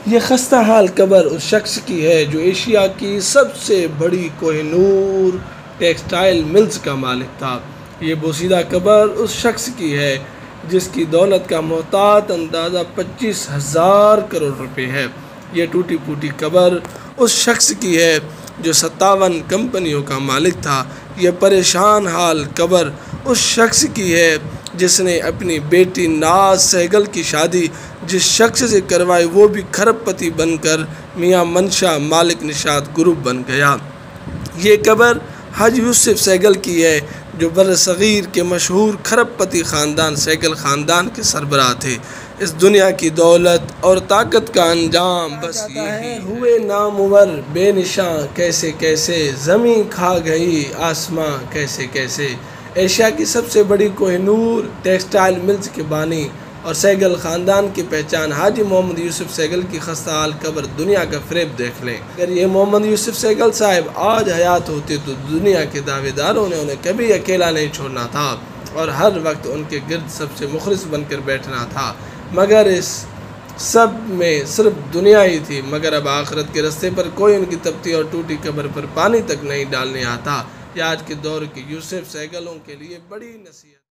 یہ خستہ حال قبر اس شخص کی ہے جو ایشیا کی سب سے بڑی کوہ نور ٹیکسٹائل ملز کا مالک تھا۔ یہ بوسیدہ قبر اس شخص کی ہے جس کی دولت کا محتاط اندازہ 25,000 کروڑ روپے ہے۔ یہ ٹوٹی پھوٹی قبر اس شخص کی ہے جو 57 کمپنیوں کا مالک تھا۔ یہ پریشان حال قبر اس شخص کی ہے جس نے اپنی بیٹی ناز سہگل کی شادی جس شخص سے کروائی وہ بھی کھرب پتی بن کر میاں منشا مالک نشاط گروپ بن گیا۔ یہ قبر حاجی یوسف سہگل کی ہے جو برصغیر کے مشہور کھرب پتی خاندان سہگل خاندان کے سربراہ تھے۔ اس دنیا کی دولت اور طاقت کا انجام بس یہ ہے ہوئے نامور بے نشاں کیسے کیسے زمیں کھا گئی آسماں کیسے کیسے۔ ایشیا کی سب سے بڑی کوہ نور ٹیکسٹائل ملز کے بانی اور سہگل خاندان کی پہچان حاجی محمد یوسف سہگل کی خستہ حال قبر دنیا کا فریب دیکھ لیں۔ اگر یہ محمد یوسف سہگل صاحب آج حیات ہوتے تو دنیا کے دعوے داروں نے انہیں کبھی اکیلا نہیں چھوڑنا تھا اور ہر وقت ان کے گرد سب سے مخلص بن کر بیٹھنا تھا، مگر اس سب میں صرف دنیا ہی تھی۔ مگر اب آخرت کے رستے پر کوئی ان کی تپتی اور ٹوٹی قبر پر پانی تک نہیں ڈالنے آتا۔ یہ آج کے دور کے یوسف سہگلوں کے لیے بڑی نصیحت